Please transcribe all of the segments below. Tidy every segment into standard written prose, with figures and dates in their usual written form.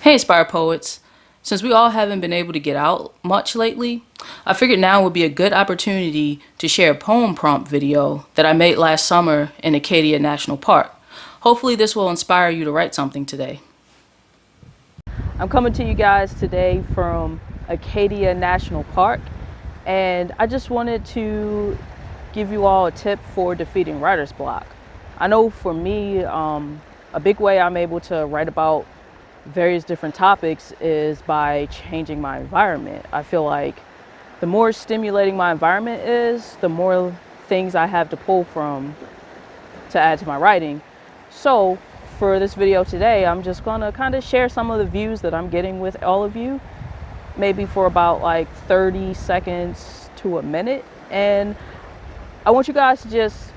Hey Aspire Poets, since we all haven't been able to get out much lately, I figured now would be a good opportunity to share a poem prompt video that I made last summer in Acadia National Park. Hopefully this will inspire you to write something today. I'm coming to you guys today from Acadia National Park, and I just wanted to give you all a tip for defeating writer's block. I know for me, a big way I'm able to write about various different topics is by changing my environment. I feel like the more stimulating my environment is, the more things I have to pull from to add to my writing. So for this video today, I'm just gonna kind of share some of the views that I'm getting with all of you, maybe for about like 30 seconds to a minute. And I want you guys to just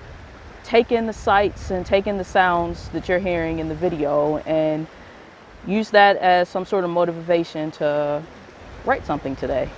take in the sights and take in the sounds that you're hearing in the video and use that as some sort of motivation to write something today.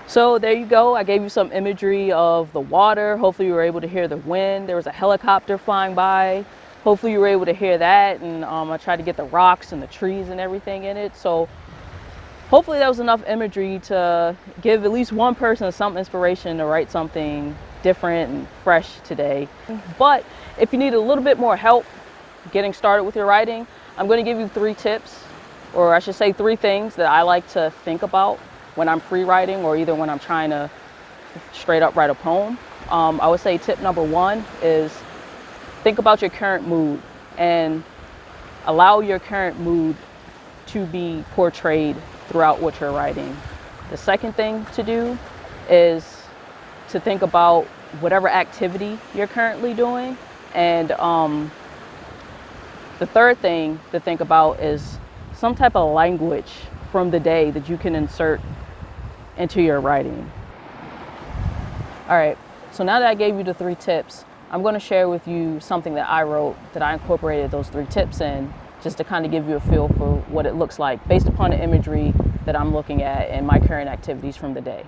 So there you go. I gave you some imagery of the water. Hopefully you were able to hear the wind. There was a helicopter flying by. Hopefully you were able to hear that. And I tried to get the rocks and the trees and everything in it. So hopefully that was enough imagery to give at least one person some inspiration to write something different and fresh today. But if you need a little bit more help getting started with your writing, I'm going to give you 3 tips, or I should say 3 things that I like to think about when I'm free writing, or either when I'm trying to straight up write a poem. I would say tip number 1 is think about your current mood and allow your current mood to be portrayed throughout what you're writing. The second thing to do is to think about whatever activity you're currently doing. And the third thing to think about is some type of language from the day that you can insert into your writing. All right, so now that I gave you the 3 tips, I'm going to share with you something that I wrote that I incorporated those 3 tips in, just to kind of give you a feel for what it looks like based upon the imagery that I'm looking at and my current activities from the day.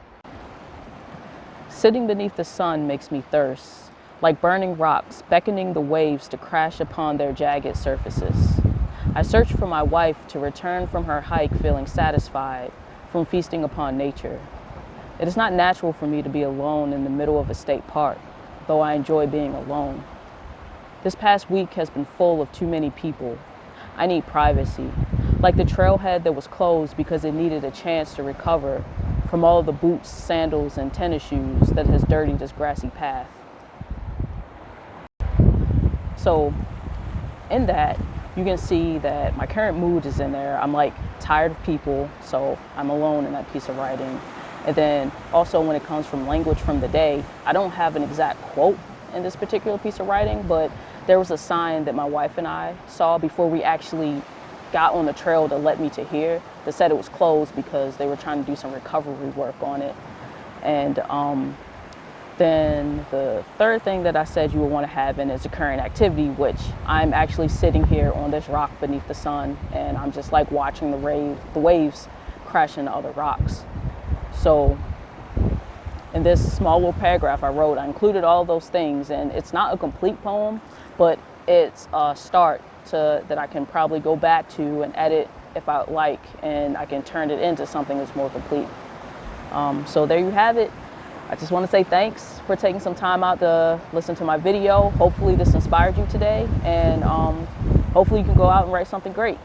Sitting beneath the sun makes me thirst, like burning rocks beckoning the waves to crash upon their jagged surfaces. I search for my wife to return from her hike feeling satisfied from feasting upon nature. It is not natural for me to be alone in the middle of a state park, though I enjoy being alone. This past week has been full of too many people. I need privacy, like the trailhead that was closed because it needed a chance to recover from all of the boots, sandals, and tennis shoes that has dirtied this grassy path. So in that, you can see that my current mood is in there. I'm like tired of people, so I'm alone in that piece of writing. And then also when it comes from language from the day, I don't have an exact quote in this particular piece of writing, but there was a sign that my wife and I saw before we actually got on the trail to let me to hear that said it was closed because they were trying to do some recovery work on it. And then the third thing that I said you would want to have in is a current activity, which I'm actually sitting here on this rock beneath the sun, and I'm just like watching the waves crash into other rocks. So in this small little paragraph I wrote, I included all those things, and it's not a complete poem, but it's a start that I can probably go back to and edit if I like, and I can turn it into something that's more complete. So there you have it. I just want to say thanks for taking some time out to listen to my video. Hopefully this inspired you today, and hopefully you can go out and write something great.